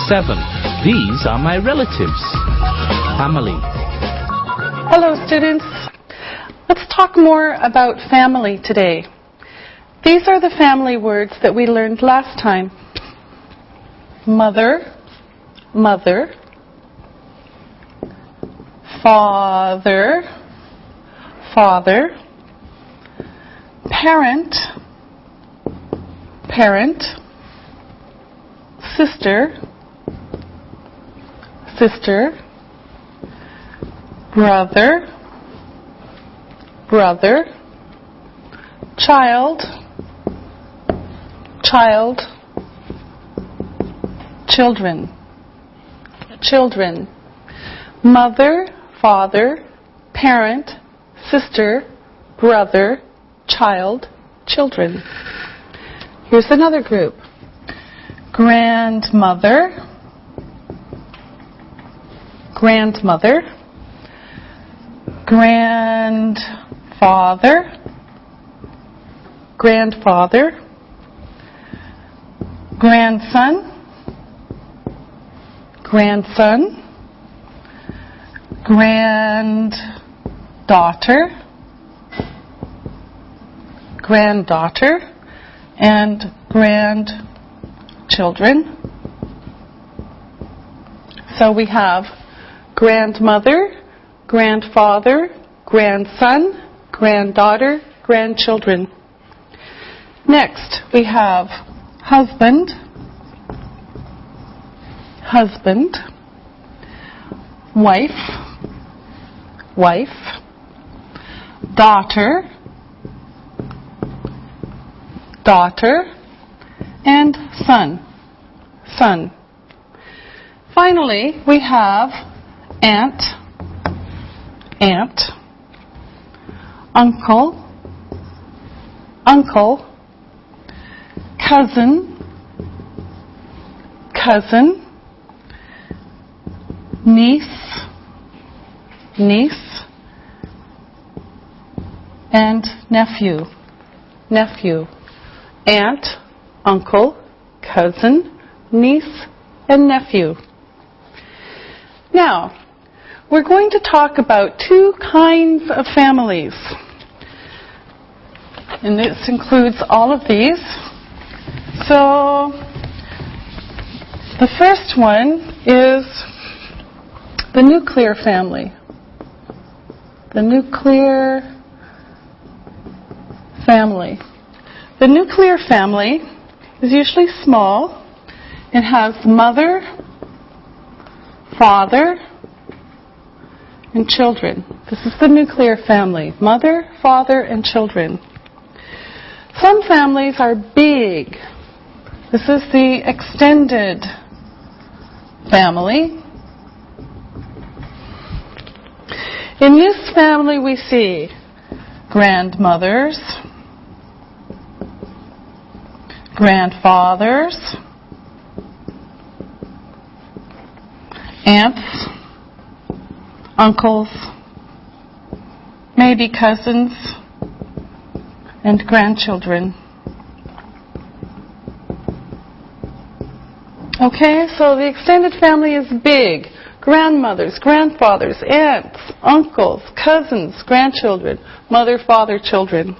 7. These are my relatives. Family. Hello, students. Let's talk more about family today. These are the family words that we learned last time. Mother, mother, father, father, parent, parent, sister, sister, brother, brother, child, child, children, children, mother, father, parent, sister, brother, child, children. Here's another group. Grandmother, grandmother, grandfather, grandfather, grandson, grandson, granddaughter, granddaughter, and grandchildren. So we have grandmother, grandfather, grandson, granddaughter, grandchildren. Next, we have husband, husband, wife, wife, daughter, daughter, and son, son. Finally, we have aunt, aunt, uncle, uncle, cousin, cousin, niece, niece, and nephew, nephew. Aunt, uncle, cousin, niece, and nephew. Now, we're going to talk about two kinds of families. And this includes all of these. So, the first one is the nuclear family. The nuclear family. The nuclear family is usually small. It has mother, father, and children. This is the nuclear family. Mother, father, and children. Some families are big. This is the extended family. In this family we see grandmothers, grandfathers, aunts, uncles, maybe cousins, and grandchildren. Okay, so the extended family is big. Grandmothers, grandfathers, aunts, uncles, cousins, grandchildren, mother, father, children.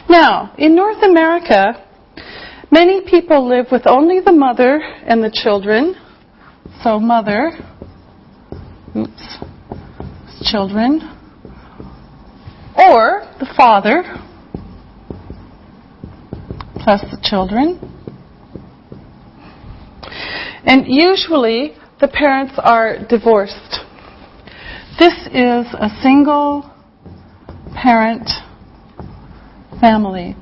Now, in North America, many people live with only the mother and the children. So mother, children, or the father plus the children. And usually the parents are divorced. This is a single parent family.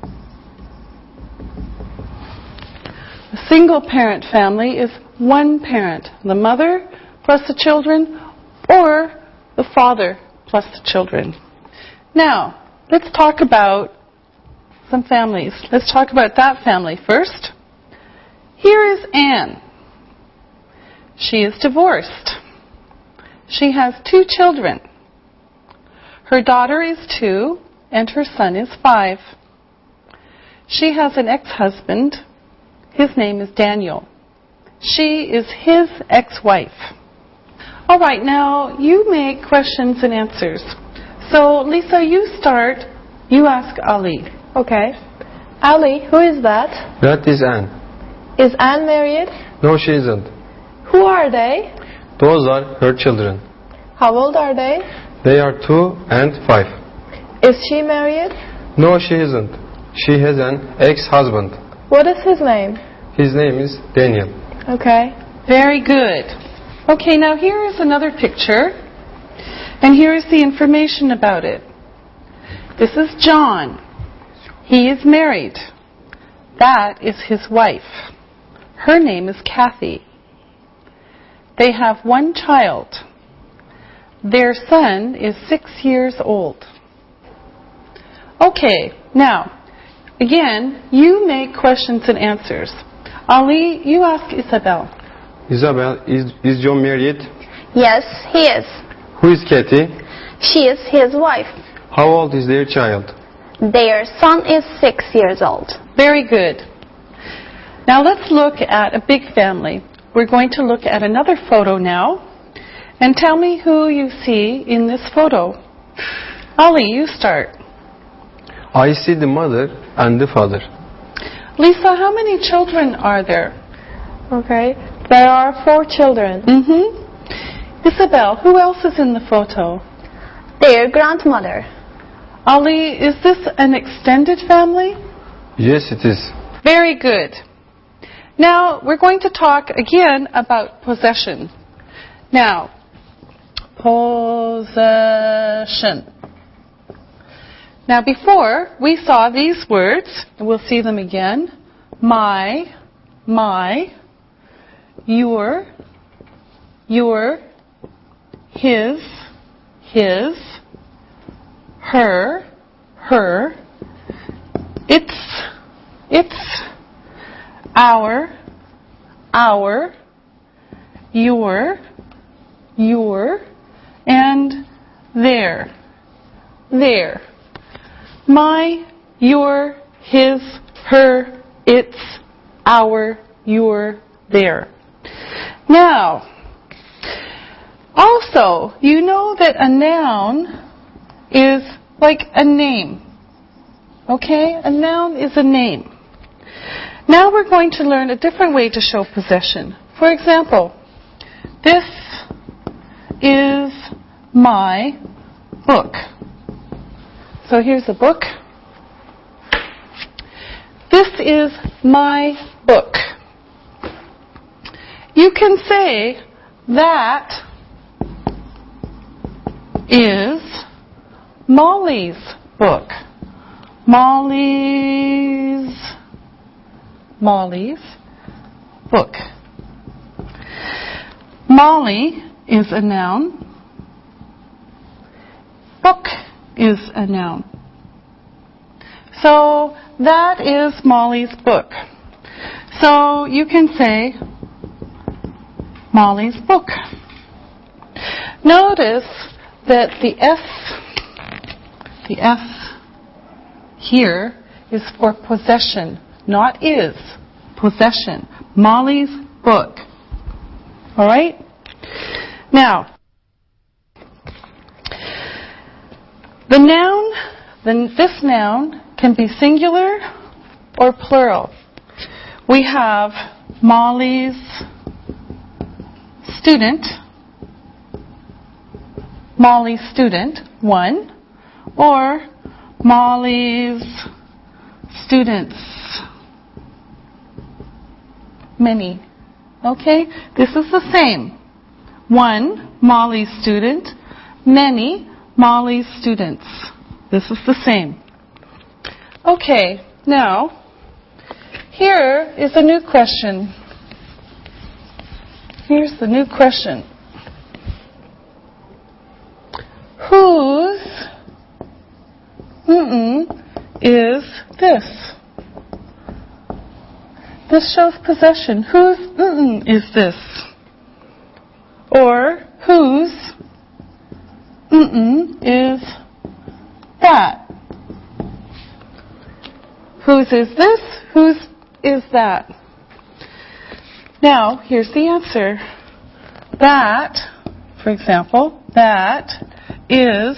A single parent family is one parent, the mother plus the children, or the father plus the children. Now, let's talk about some families. Let's talk about that family first. Here is Anne. She is divorced. She has 2 children. Her daughter is 2 and her son is 5. She has an ex-husband. His name is Daniel. She is his ex-wife. All right, now you make questions and answers. So, Lisa, you start. You ask Ali. Okay. Ali, who is that? That is Anne. Is Anne married? No, she isn't. Who are they? Those are her children. How old are they? They are 2 and 5. Is she married? No, she isn't. She has an ex-husband. What is his name? His name is Daniel. Okay. Very good. Okay, now here is another picture. And here is the information about it. This is John. He is married. That is his wife. Her name is Kathy. They have one child. Their son is 6 years old. Okay, now, again, you make questions and answers. Ali, you ask Isabel. Isabel, is John married? Yes, he is. Who is Kathy? She is his wife. How old is their child? Their son is 6 years old. Very good. Now let's look at a big family. We're going to look at another photo now. And tell me who you see in this photo. Ali, you start. I see the mother and the father. Lisa, how many children are there? Okay. There are 4 children. Isabel, who else is in the photo? Their grandmother. Ali, is this an extended family? Yes, it is. Very good. Now, we're going to talk again about possession. Now, possession. Now, before, we saw these words, and we'll see them again. My, your, his, her, its, our, your, and their. My, your, his, her, its, our, your, their. Now, also, you know that a noun is like a name. Okay? A noun is a name. Now we're going to learn a different way to show possession. For example, this is my book. So here's a book. This is my book. You can say that is Molly's book. Molly's book. Molly is a noun. Book is a noun. So that is Molly's book. So you can say Molly's book. Notice that the S here is for possession, not is. Possession. Molly's book. All right? Now, the noun, this noun can be singular or plural. We have Molly's student, one, or Molly's students, many. Okay? This is the same. One, Molly's student, many, Molly's students. This is the same. Okay, now, here is a new question. Here's the new question. Whose is this? This shows possession. Whose is this? Or whose is that? Whose is this? Whose is that? Now, here's the answer. That, for example, that is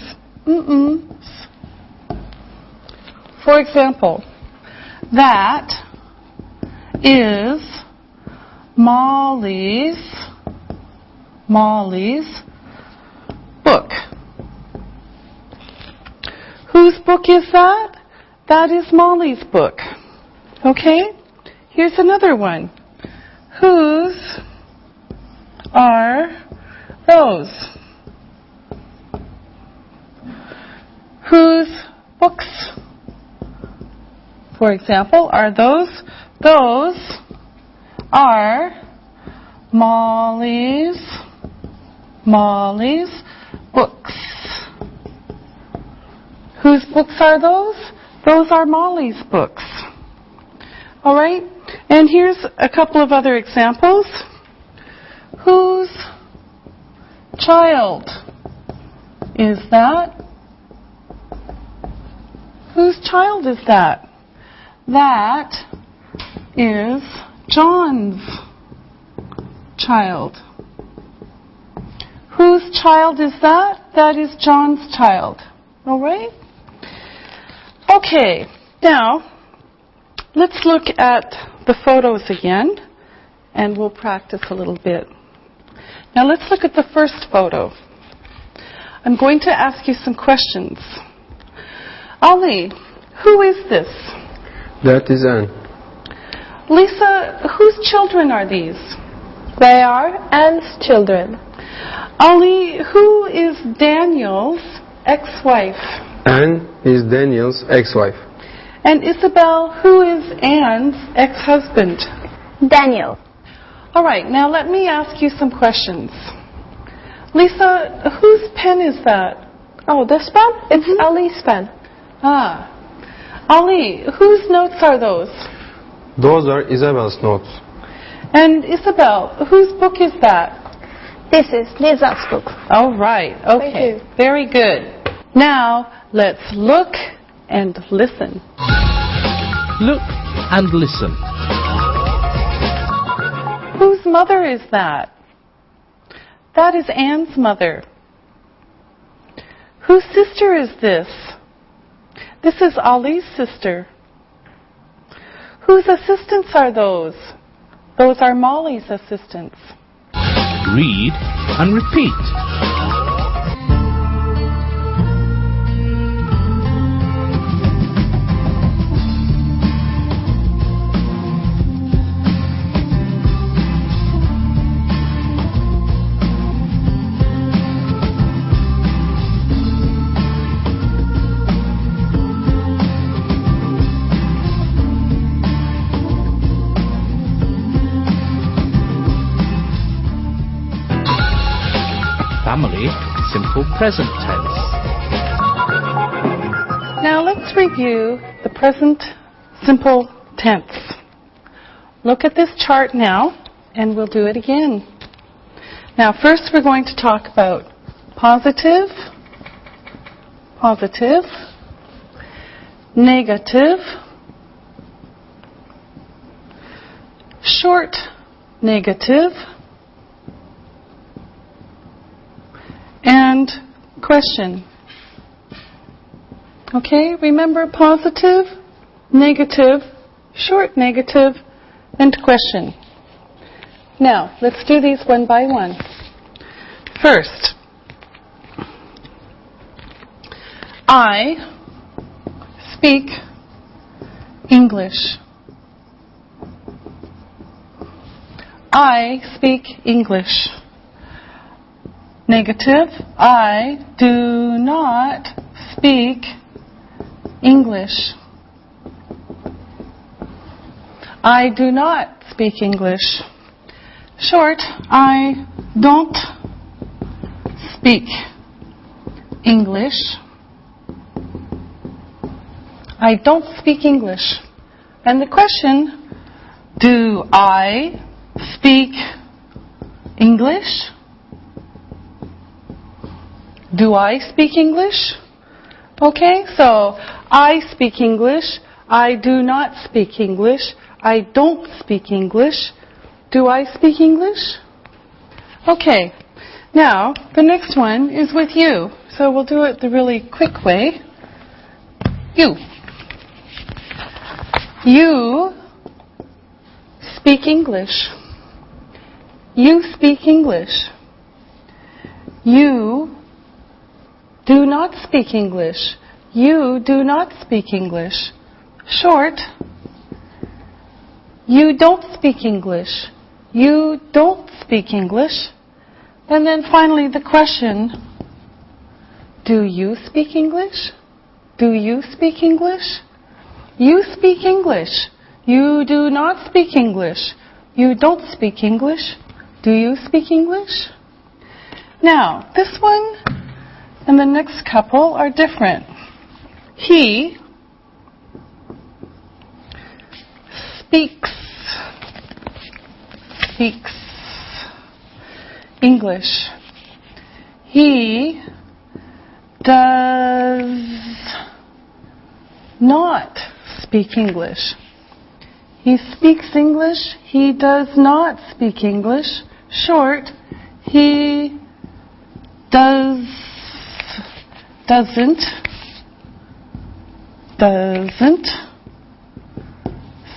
For example, that is Molly's book. Whose book is that? That is Molly's book. Okay? Here's another one. Whose are those? Whose books, for example, are those? Those are Molly's books. Whose books are those? Those are Molly's books. All right? And here's a couple of other examples. Whose child is that? Whose child is that? That is John's child. Whose child is that? That is John's child. All right? Okay, now let's look at the photos again, and we'll practice a little bit. Now let's look at the first photo. I'm going to ask you some questions. Ali, who is this? That is Anne. Lisa, whose children are these? They are Anne's children. Ali, who is Daniel's ex-wife? Anne is Daniel's ex-wife. And Isabel, who is Anne's ex-husband? Daniel. All right, now let me ask you some questions. Lisa, whose pen is that? Oh, this pen? It's Ali's pen. Ah. Ali, whose notes are those? Those are Isabel's notes. And Isabel, whose book is that? This is Lisa's book. All right, okay. Thank you. Very good. Now, let's look and listen. Look and listen. Whose mother is that? That is Anne's mother. Whose sister is this? This is Ali's sister. Whose assistants are those? Those are Molly's assistants. Read and repeat. Family, simple present tense. Now let's review the present simple tense. Look at this chart now, and we'll do it again. Now first we're going to talk about positive, negative, short negative, and question. Okay, remember positive, negative, short negative, and question. Now, let's do these one by one. First, I speak English. I speak English. Negative, I do not speak English. I do not speak English. Short, I don't speak English. I don't speak English. And the question, do I speak English? Do I speak English? Okay, so I speak English. I do not speak English. I don't speak English. Do I speak English? Okay. Now, the next one is with you. So we'll do it the really quick way. You. You speak English. You speak English. You do not speak English. You do not speak English. Short. You don't speak English. You don't speak English. And then finally the question, do you speak English? Do you speak English? You speak English. You do not speak English. You don't speak English. Do you speak English? Now, this one and the next couple are different. He speaks English. He does not speak English. He speaks English. He does not speak English. Short, he doesn't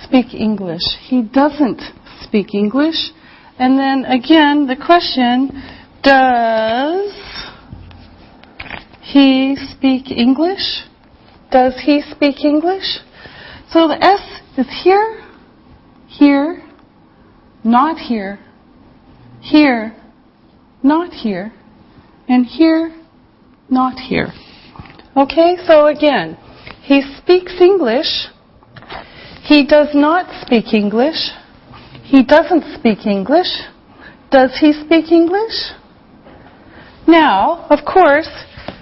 speak English. He doesn't speak English. And then again, the question, does he speak English? Does he speak English? So the S is here, here, not here, here, not here, and here, not here. Okay, so again, he speaks English. He does not speak English. He doesn't speak English. Does he speak English? Now, of course,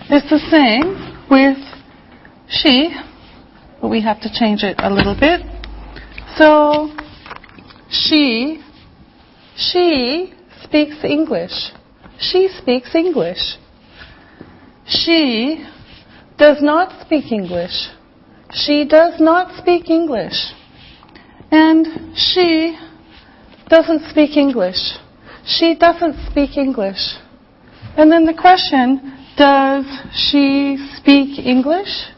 it's the same with she, but we have to change it a little bit. So, she speaks English. She speaks English. She does not speak English. She does not speak English. And she doesn't speak English. She doesn't speak English. And then the question, does she speak English?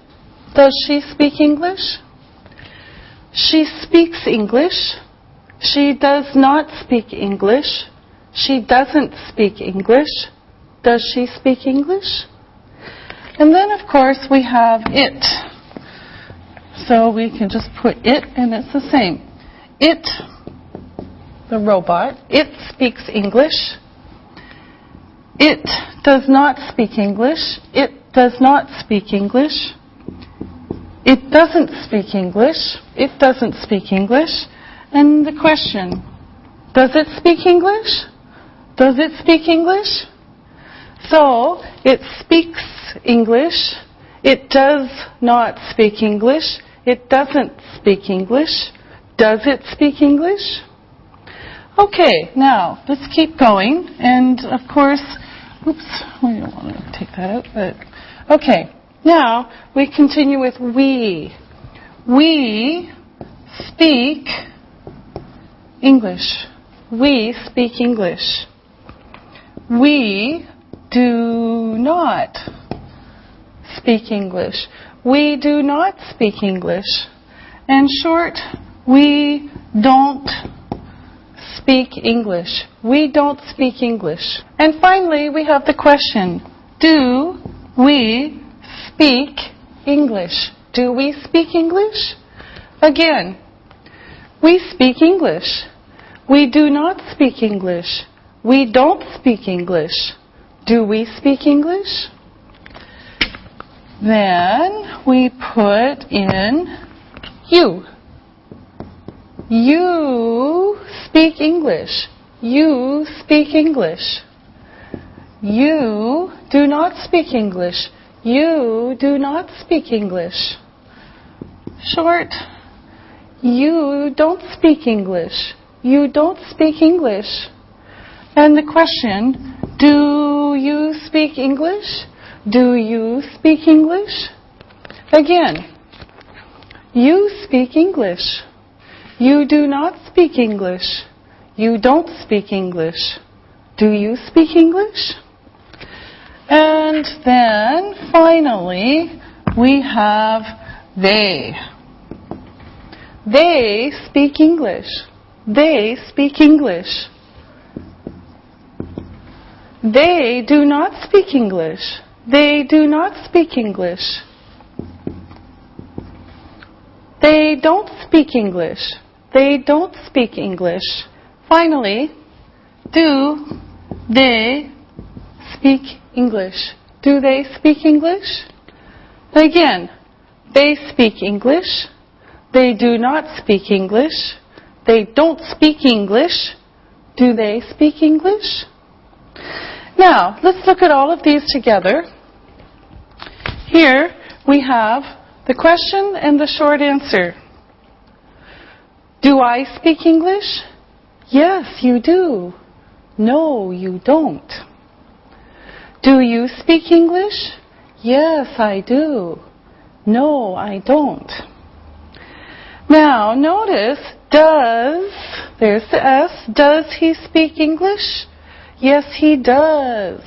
Does she speak English? She speaks English. She does not speak English. She doesn't speak English. Does she speak English? And then, of course, we have it. So we can just put it, and it's the same. It, the robot, it speaks English. It does not speak English. It does not speak English. It doesn't speak English. It doesn't speak English. And the question, does it speak English? Does it speak English? So, it speaks English. It does not speak English. It doesn't speak English. Does it speak English? Okay, now, let's keep going. And, of course, oops, we don't want to take that out, but, okay. Now, we continue with we. We speak English. We speak English. We do not speak English. We do not speak English. In short, we don't speak English. We don't speak English. And finally, we have the question, do we speak English? Do we speak English? Again, we speak English. We do not speak English. We don't speak English. Do we speak English? Then we put in you. You speak English. You speak English. You do not speak English. You do not speak English. Short, you don't speak English. You don't speak English. And the question, do you speak English? Do you speak English? Again, you speak English. You do not speak English. You don't speak English. Do you speak English? And then finally we have they. They speak English. They speak English. They do not speak English. They do not speak English. They don't speak English. They don't speak English. Finally, do they speak English? Do they speak English? Again, they speak English. They do not speak English. They don't speak English. Do they speak English? Now, let's look at all of these together. Here we have the question and the short answer. Do I speak English? Yes, you do. No, you don't. Do you speak English? Yes, I do. No, I don't. Now, notice, does, there's the S, does he speak English? Yes, he does.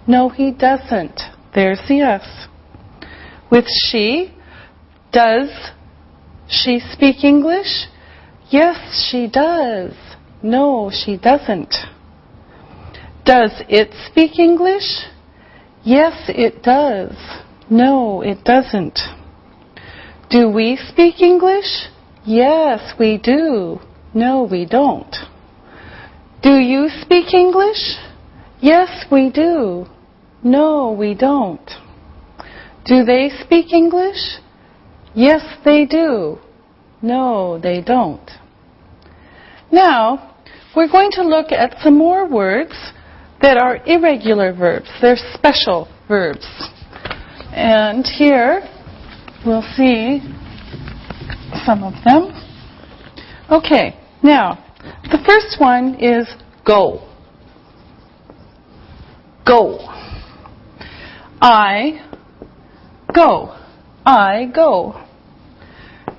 No, he doesn't. There's the S. With she, does she speak English? Yes, she does. No, she doesn't. Does it speak English? Yes, it does. No, it doesn't. Do we speak English? Yes, we do. No, we don't. Do you speak English? Yes, we do. No, we don't. Do they speak English? Yes, they do. No, they don't. Now, we're going to look at some more words that are irregular verbs. They're special verbs. And here, we'll see some of them. Okay, now, the first one is go. Go. I go. I go.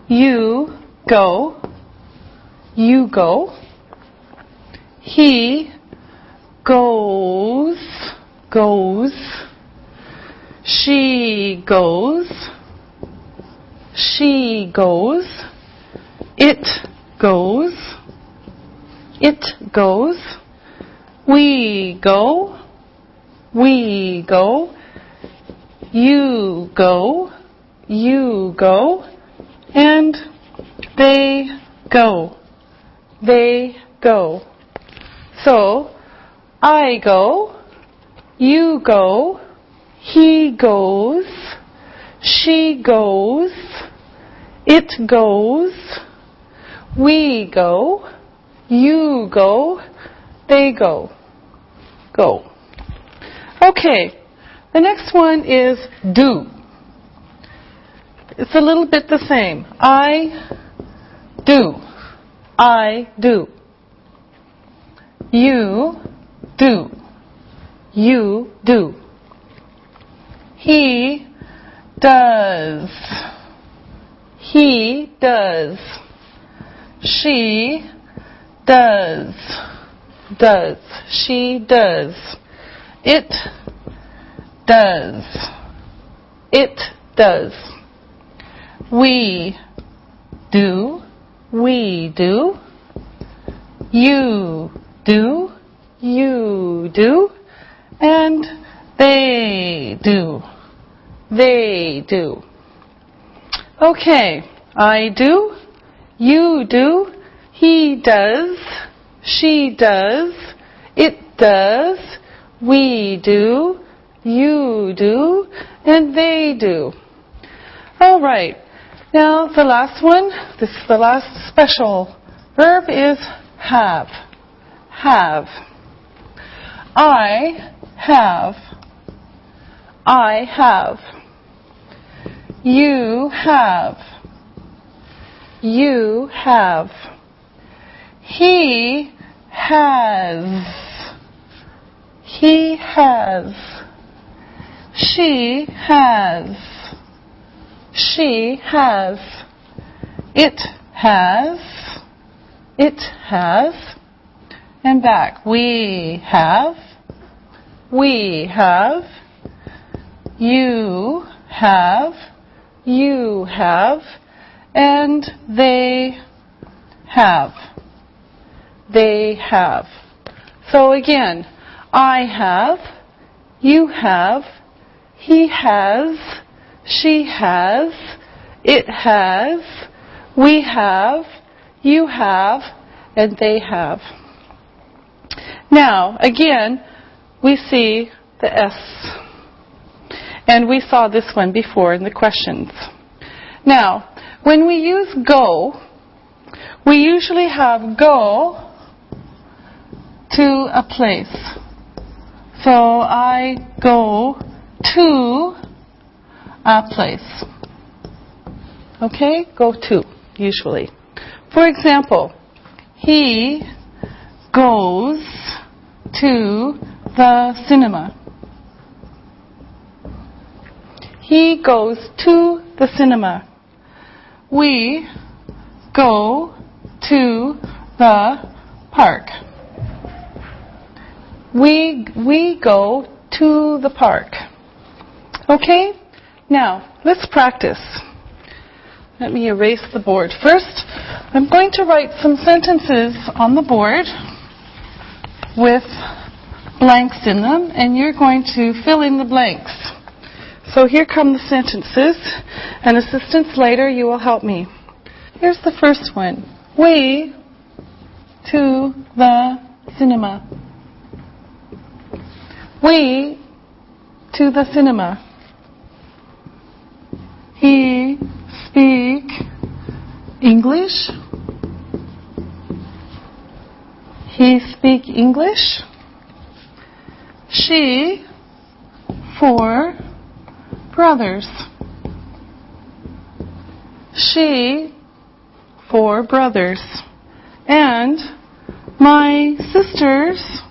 You go. You go. He goes. Goes. She goes. She goes. It goes. It goes. We go. We go. You go. You go. And they go. They go. So, I go. You go. He goes. She goes. It goes. We go. You go. They go. Go. Okay. The next one is do. It's a little bit the same. I do. I do. You do. You do. He does. He does. She does. Does. She does. It does. It does. We do. We do. You do. You do. And they do. They do. Okay. I do. You do. He does. She does. It does. We do. You do. And they do. All right. Now the last one, this is the last special verb, is have. Have. I have. I have. You have. You have. He has. He has. She has. She has. It has. It has. and back. We have, you have, and they have. So again, I have, you have, he has, she has, it has, we have, you have, and they have. Now, again, we see the S. And we saw this one before in the questions. Now, when we use go, we usually have go to a place. So I go to a place. Okay? Go to, usually. For example, he goes to the cinema. He goes to the cinema. We go to the park. We go to the park. Okay? Now, let's practice. Let me erase the board. First, I'm going to write some sentences on the board with blanks in them, and you're going to fill in the blanks. So here come the sentences, and assistants later, you will help me. Here's the first one. We to the cinema. We to the cinema. He speak English. He speak English. She 4 brothers. She 4 brothers. And my sisters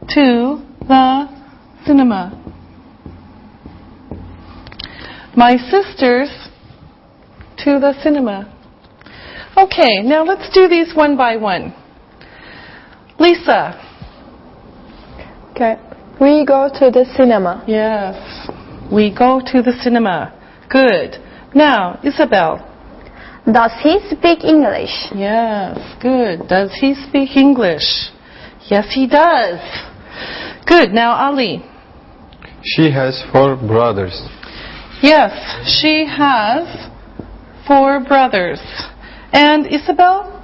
to the cinema. My sisters to the cinema. Okay, now let's do these one by one. Lisa. Okay. We go to the cinema. Yes. We go to the cinema. Good. Now, Isabel. Does he speak English? Yes. Good. Does he speak English? Yes, he does. Good. Now, Ali. She has 4 brothers. Yes, she has 4 brothers. And Isabel?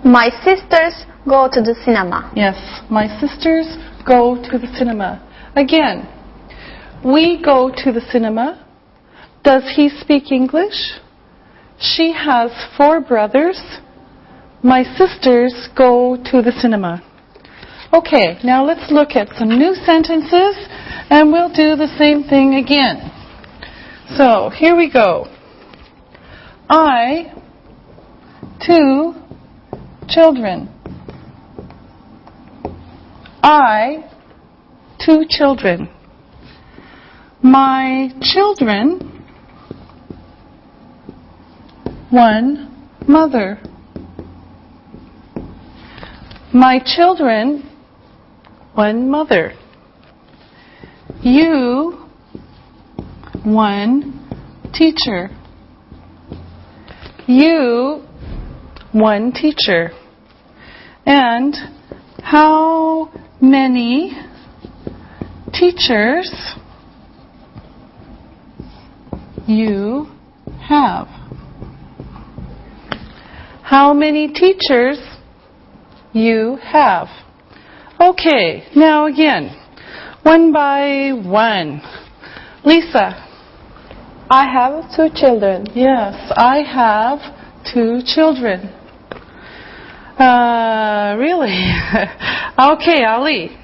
My sisters go to the cinema. Yes, my sisters go to the cinema. Again, we go to the cinema. Does he speak English? She has 4 brothers. My sisters go to the cinema. Okay, now let's look at some new sentences, and we'll do the same thing again. So, here we go. I 2 children. I 2 children. My children 1 mother. My children 1 mother. You 1 teacher. You 1 teacher. And how many teachers you have? How many teachers you have? Okay, now again, one by one. Lisa. I have 2 children. Yes, I have 2 children. Really? Okay, Ali.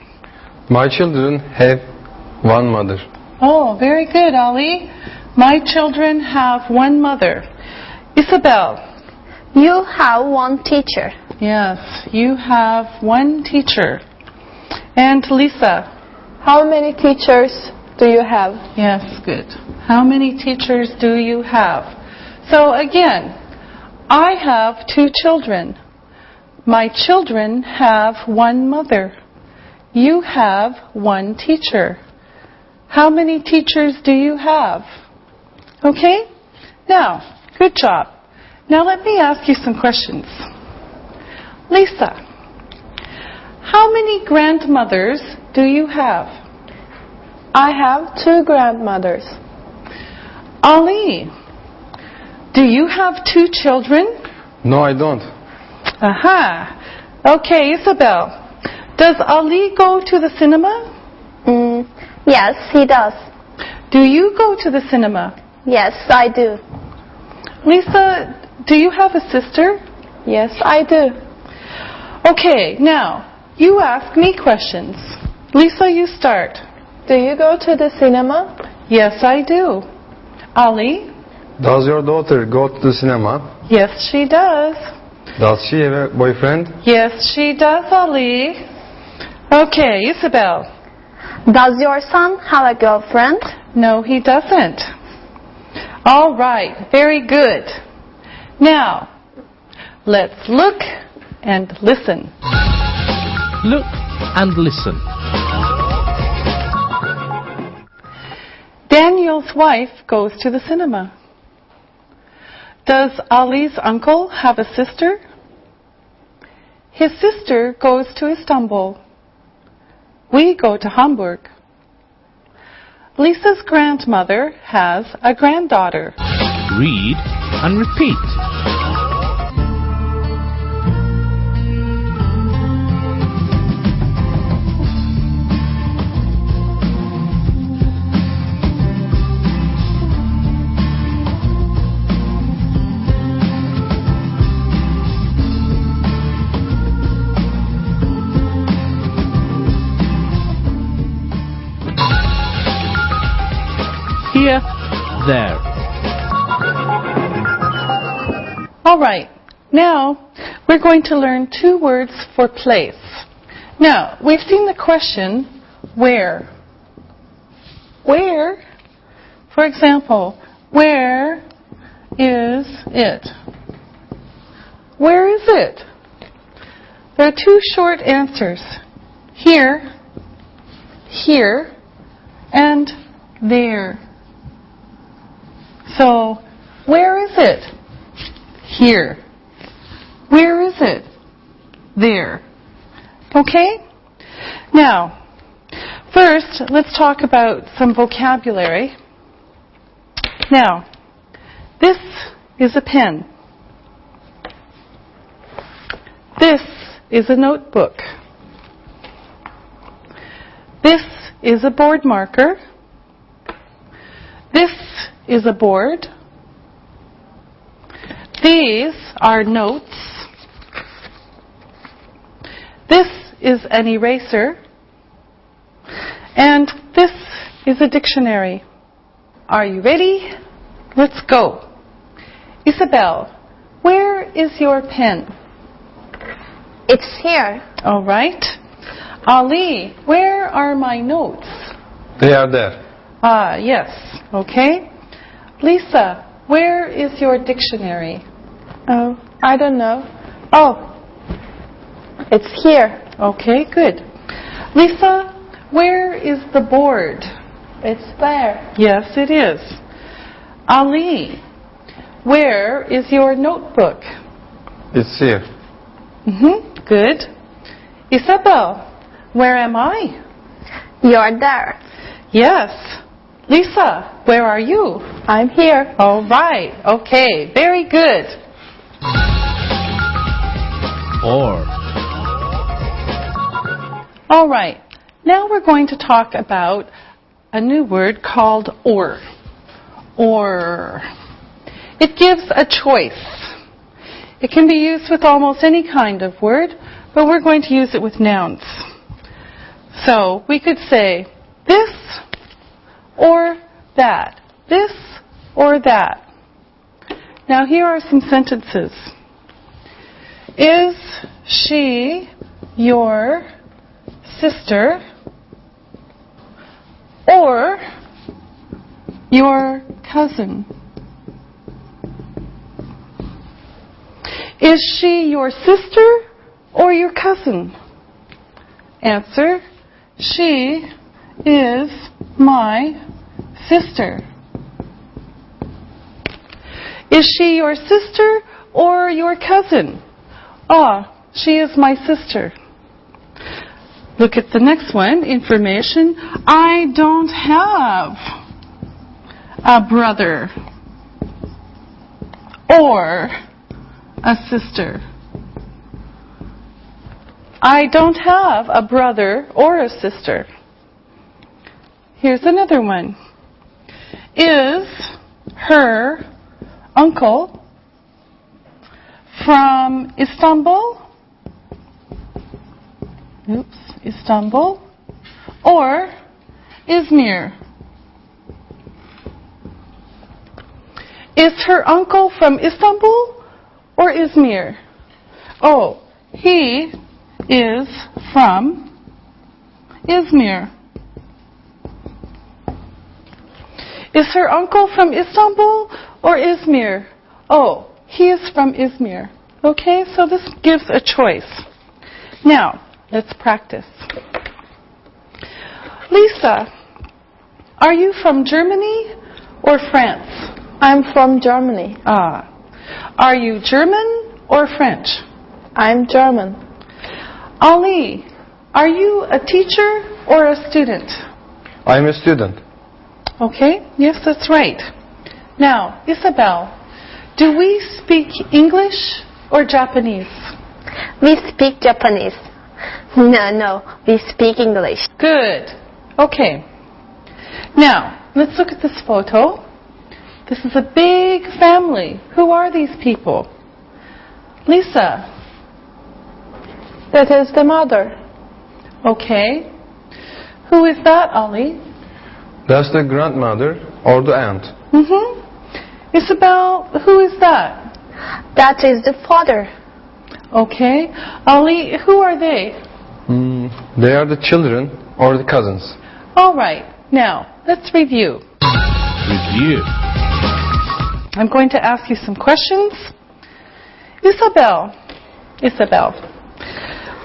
My children have 1 mother. Oh, very good, Ali. My children have 1 mother. Isabel. You have 1 teacher. Yes, you have 1 teacher. And Lisa. How many teachers do you have? Yes, good. How many teachers do you have? So again, I have 2 children. My children have one mother. You have one teacher. How many teachers do you have? Okay? Now, good job. Now let me ask you some questions. Lisa, how many grandmothers do you have? I have 2 grandmothers. Ali, do you have 2 children? No, I don't. Aha. Okay, Isabel. Does Ali go to the cinema? Yes, he does. Do you go to the cinema? Yes, I do. Lisa, do you have a sister? Yes, I do. Okay, now, you ask me questions. Lisa, you start. Do you go to the cinema? Yes, I do. Ali? Does your daughter go to the cinema? Yes, she does. Does she have a boyfriend? Yes, she does, Ali. Okay, Isabel. Does your son have a girlfriend? No, he doesn't. All right, very good. Now, let's look and listen. Look and listen. Daniel's wife goes to the cinema. Does Ali's uncle have a sister? His sister goes to Istanbul. We go to Hamburg. Lisa's grandmother has a granddaughter. Read and repeat. Here, there. All right, now we're going to learn 2 words for place. Now, we've seen the question, where? Where? For example, where is it? Where is it? There are 2 short answers. Here, here, and there. So, where is it? Here. Where is it? There. Okay? Now, first, let's talk about some vocabulary. Now, this is a pen. This is a notebook. This is a board marker. This is a board. These are notes. This is an eraser. And this is a dictionary. Are you ready? Let's go. Isabel, where is your pen? It's here. All right. Ali, where are my notes? They are there. Ah, yes. Okay. Lisa, where is your dictionary? Oh, I don't know. Oh, it's here. Okay, good. Lisa, where is the board? It's there. Yes, it is. Ali, where is your notebook? It's here. Good. Isabel, where am I? You're there. Yes. Lisa, where are you? I'm here. All right. Okay, very good. Or. All right. Now we're going to talk about a new word called or. Or. It gives a choice. It can be used with almost any kind of word, but we're going to use it with nouns. So we could say this or that. This or that. Now here are some sentences. Is she your sister or your cousin? Is she your sister or your cousin? Answer, she is my sister. Is she your sister or your cousin? Ah, she is my sister. Look at the next one, information. I don't have a brother or a sister. I don't have a brother or a sister. Here's another one. Is her uncle from Istanbul? Istanbul or Izmir? Is her uncle from Istanbul or Izmir? Oh, he is from Izmir. Is her uncle from Istanbul or Izmir? Oh, he is from Izmir. Okay, so this gives a choice. Now, let's practice. Lisa, are you from Germany or France? I'm from Germany. Ah. Are you German or French? I'm German. Ali, are you a teacher or a student? I am a student. Okay, yes, that's right. Now, Isabel, do we speak English or Japanese? We speak Japanese. No, we speak English. Good. Okay. Now, let's look at this photo. This is a big family. Who are these people? Lisa. That is the mother. Okay. Who is that, Ali? That's the grandmother or the aunt. Isabel, who is that? That is the father. Okay. Ali, who are they? They are the children or the cousins. All right. Now, let's review. Review. I'm going to ask you some questions. Isabel,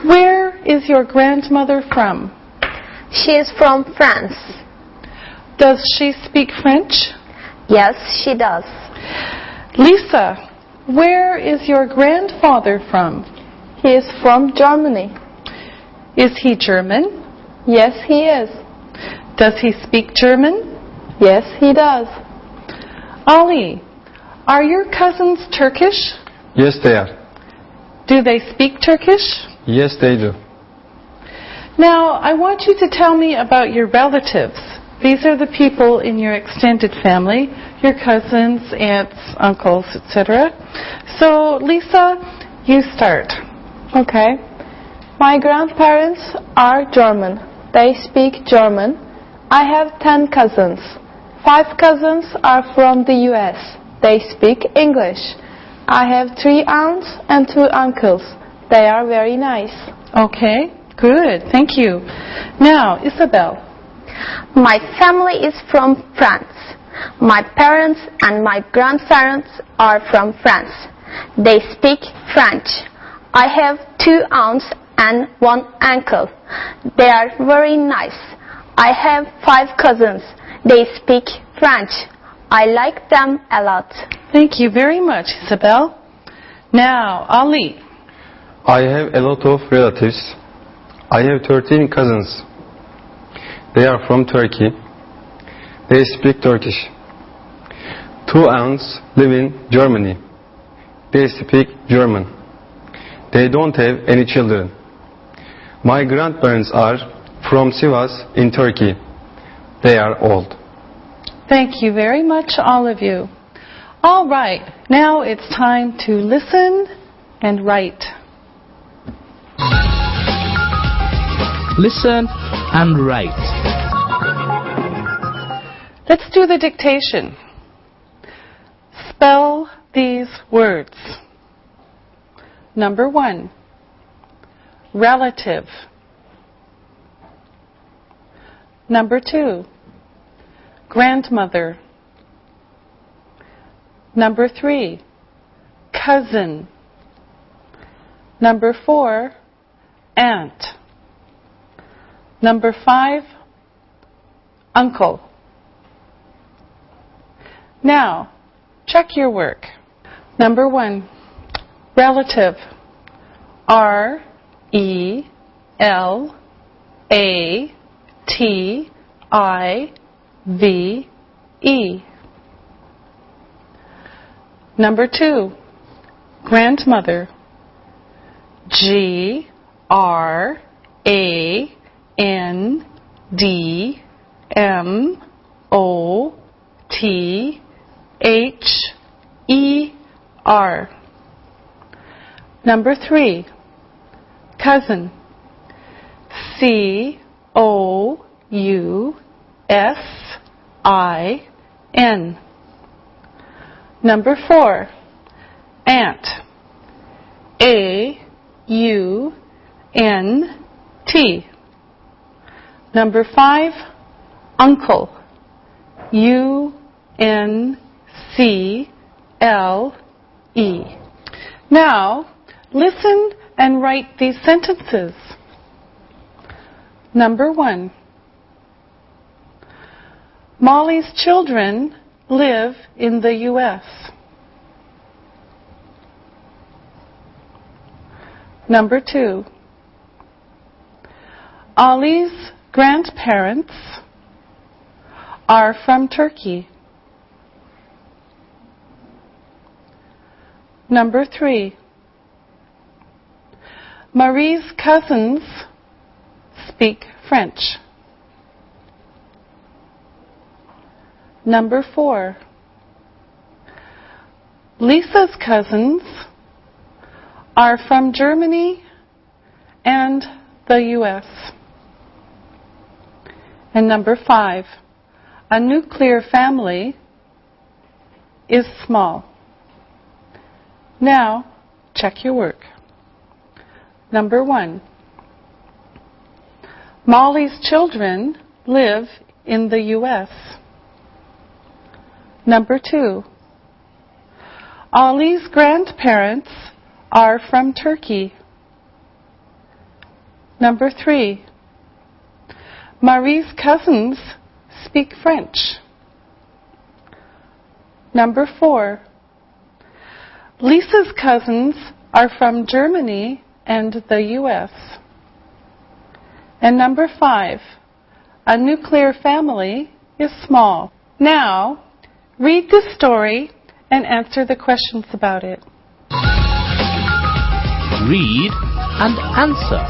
where is your grandmother from? She is from France. Does she speak French? Yes, she does. Lisa, where is your grandfather from? He is from Germany. Is he German? Yes, he is. Does he speak German? Yes, he does. Ali, are your cousins Turkish? Yes, they are. Do they speak Turkish? Yes, they do. Now, I want you to tell me about your relatives. These are the people in your extended family, your cousins, aunts, uncles, etc. So, Lisa, you start. Okay. My grandparents are German. They speak German. I have 10 cousins. 5 cousins are from the US. They speak English. I have 3 aunts and 2 uncles. They are very nice. Okay, good. Thank you. Now, Isabel. My family is from France. My parents and my grandparents are from France. They speak French. I have 2 aunts and 1 uncle. They are very nice. I have 5 cousins. They speak French. I like them a lot. Thank you very much, Isabel. Now, Ali. I have a lot of relatives. I have 13 cousins. They are from Turkey. They speak Turkish. 2 aunts live in Germany. They speak German. They don't have any children. My grandparents are from Sivas in Turkey. They are old. Thank you very much, all of you. All right, now it's time to listen and write. Listen and write. Let's do the dictation. Spell these words. Number 1, relative. Number 2, grandmother. Number 3, cousin. Number 4, aunt. Number 5, uncle. Now, check your work. Number 1, relative. R-E-L-A-T-I-V-E. Number 2, grandmother. G-R-A-N-D-M-O-T-H-E-R. Number 3, cousin. C-O-U-S-I-N. Number 4, aunt. A-U-N-T. Number 5, uncle. U-N-C-L-E. Now, listen and write these sentences. Number 1. Molly's children live in the U.S. Number 2. Ali's grandparents are from Turkey. Number 3. Marie's cousins speak French. Number 4. Lisa's cousins are from Germany and the U.S. And number 5. A nuclear family is small. Now, check your work. Number 1. Molly's children live in the U.S. Number 2. Ali's grandparents are from Turkey. Number 3. Marie's cousins speak French. Number 4. Lisa's cousins are from Germany and the U.S. And number 5. A nuclear family is small. Now, read the story and answer the questions about it. Read and answer.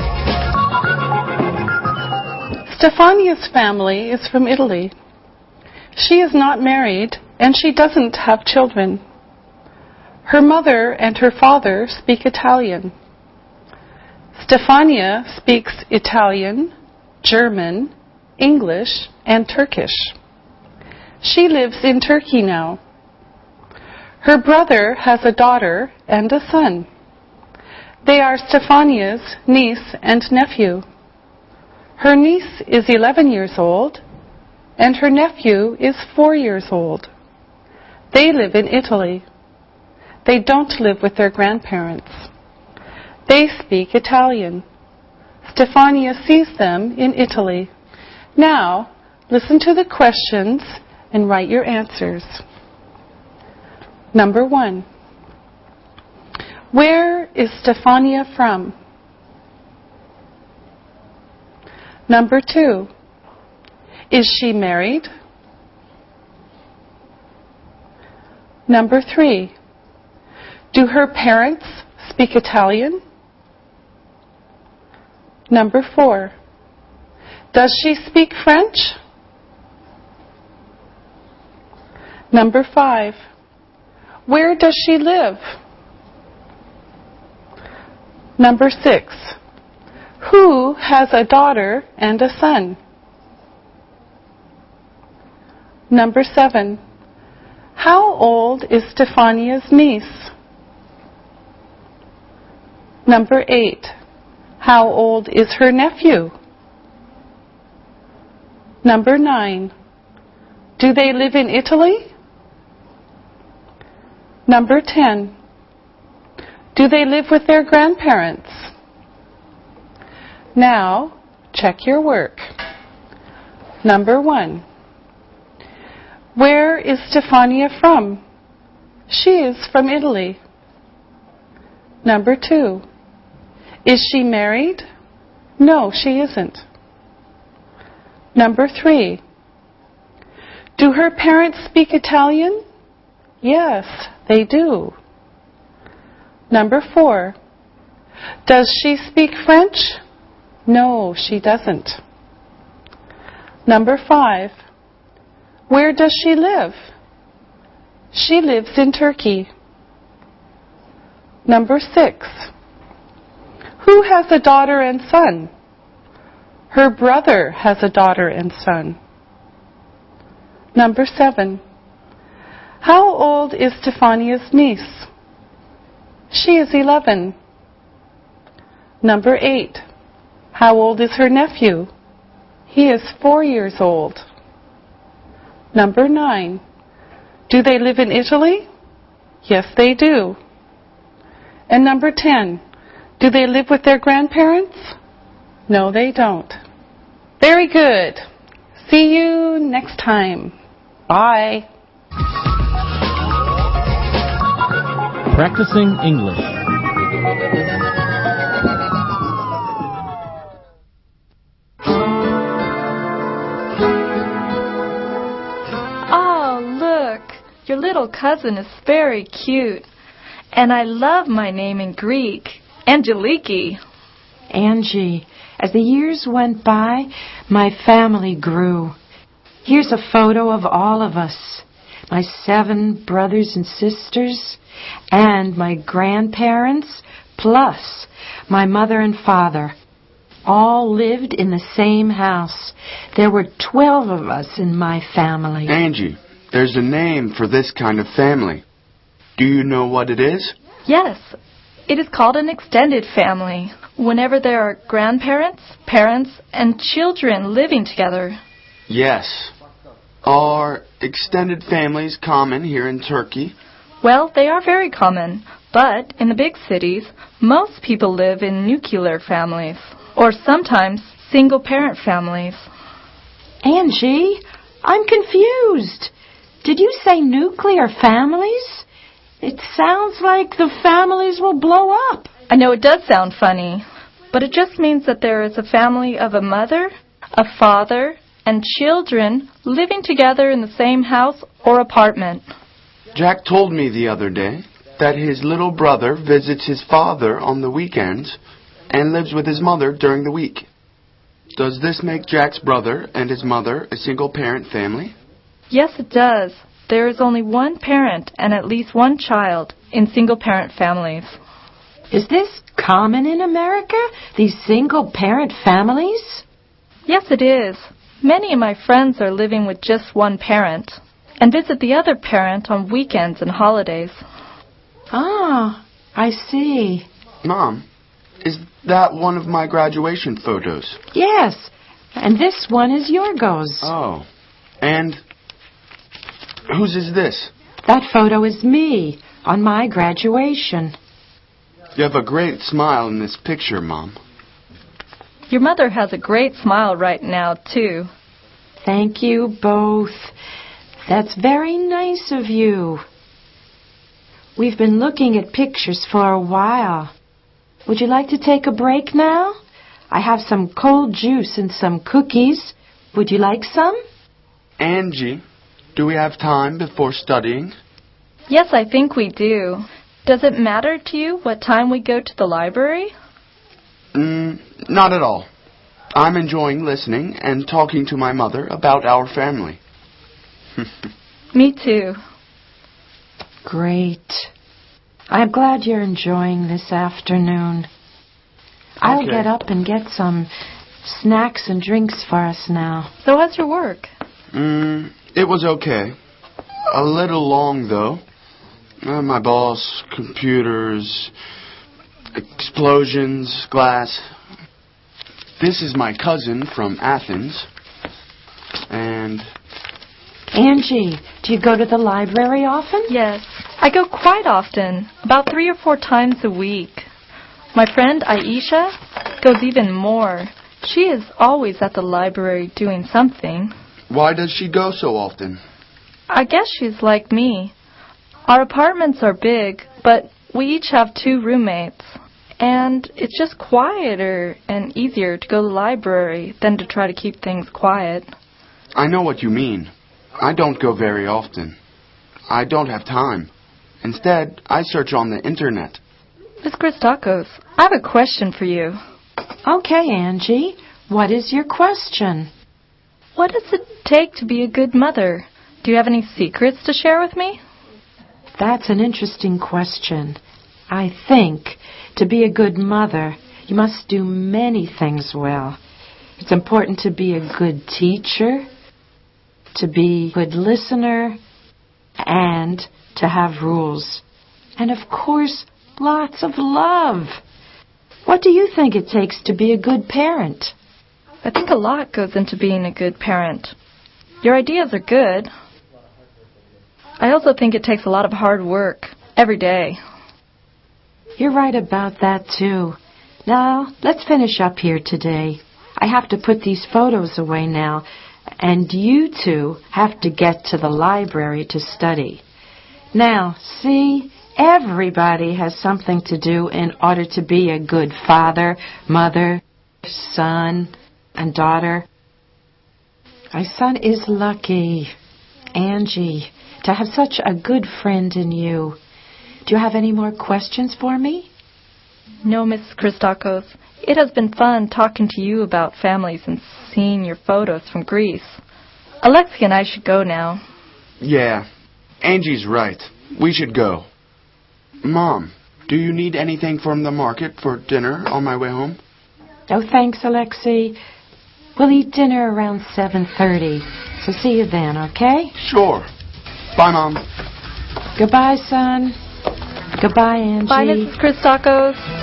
Stefania's family is from Italy. She is not married and she doesn't have children. Her mother and her father speak Italian. Stefania speaks Italian, German, English, and Turkish. She lives in Turkey now. Her brother has a daughter and a son. They are Stefania's niece and nephew. Her niece is 11 years old, and her nephew is 4 years old. They live in Italy. They don't live with their grandparents. They speak Italian. Stefania sees them in Italy. Now, listen to the questions and write your answers. Number 1. Where is Stefania from? Number 2. Is she married? Number 3. Do her parents speak Italian? Number 4. Does she speak French? Number 5. Where does she live? Number 6. Who has a daughter and a son? Number 7. How old is Stefania's niece? Number 8. How old is her nephew? Number 9. Do they live in Italy? Number 10. Do they live with their grandparents? Now, check your work. Number 1. Where is Stefania from? She is from Italy. Number 2. Is she married? No, she isn't. Number 3. Do her parents speak Italian? Yes, they do. Number 4. Does she speak French? No, she doesn't. Number 5. Where does she live? She lives in Turkey. Number 6. Who has a daughter and son? Her brother has a daughter and son. Number 7. How old is Stefania's niece? She is 11. Number 8. How old is her nephew? He is 4 years old. Number 9. Do they live in Italy? Yes, they do. And number 10. Do they live with their grandparents? No, they don't. Very good. See you next time. Bye. Practicing English. Oh, look. Your little cousin is very cute. And I love my name in Greek, Angeliki. Angie, as the years went by, my family grew. Here's a photo of all of us, my 7 brothers and sisters, and my grandparents, plus my mother and father. All lived in the same house. There were 12 of us in my family. Angie, there's a name for this kind of family. Do you know what it is? Yes, it is called an extended family, whenever there are grandparents, parents, and children living together. Yes. Are extended families common here in Turkey? Well, they are very common, but in the big cities, most people live in nuclear families, or sometimes single-parent families. Angie, I'm confused. Did you say nuclear families? It sounds like the families will blow up. I know it does sound funny, but it just means that there is a family of a mother, a father, and children living together in the same house or apartment. Jack told me the other day that his little brother visits his father on the weekends and lives with his mother during the week. Does this make Jack's brother and his mother a single-parent family? Yes, it does. There is only one parent and at least one child in single-parent families. Is this common in America, these single-parent families? Yes, it is. Many of my friends are living with just one parent and visit the other parent on weekends and holidays. Ah, I see. Mom, is that one of my graduation photos? Yes, and this one is Yorgos. Oh, and whose is this? That photo is me on my graduation. You have a great smile in this picture, Mom. Your mother has a great smile right now, too. Thank you both. That's very nice of you. We've been looking at pictures for a while. Would you like to take a break now? I have some cold juice and some cookies. Would you like some? Angie, do we have time before studying? Yes, I think we do. Does it matter to you what time we go to the library? Not at all. I'm enjoying listening and talking to my mother about our family. Me too. Great. I'm glad you're enjoying this afternoon. I'll get up and get some snacks and drinks for us now. So how's your work? It was okay. A little long, though. My boss, computers, explosions, glass. This is my cousin from Athens. And... Angie, do you go to the library often? Yes, I go quite often, about 3 or 4 times a week. My friend Aisha, goes even more. She is always at the library doing something. Why does she go so often? I guess she's like me. Our apartments are big, but we each have 2 roommates. And it's just quieter and easier to go to the library than to try to keep things quiet. I know what you mean. I don't go very often. I don't have time. Instead, I search on the internet. Miss Christakos, I have a question for you. Okay, Angie. What is your question? What does it take to be a good mother? Do you have any secrets to share with me? That's an interesting question. I think to be a good mother, you must do many things well. It's important to be a good teacher, to be a good listener, and to have rules. And of course, lots of love. What do you think it takes to be a good parent? I think a lot goes into being a good parent. Your ideas are good. I also think it takes a lot of hard work every day. You're right about that, too. Now, let's finish up here today. I have to put these photos away now, and you two have to get to the library to study. Now, see, everybody has something to do in order to be a good father, mother, son, and daughter. My son is lucky, Angie, to have such a good friend in you. Do you have any more questions for me? No, Miss Christakos. It has been fun talking to you about families and seeing your photos from Greece. Alexei and I should go now. Yeah, Angie's right. We should go. Mom, do you need anything from the market for dinner on my way home? Oh, thanks, Alexei. We'll eat dinner around 7:30, so see you then, okay? Sure. Bye, Mom. Goodbye, son. Goodbye, Angie. Bye, Mrs. Christakos.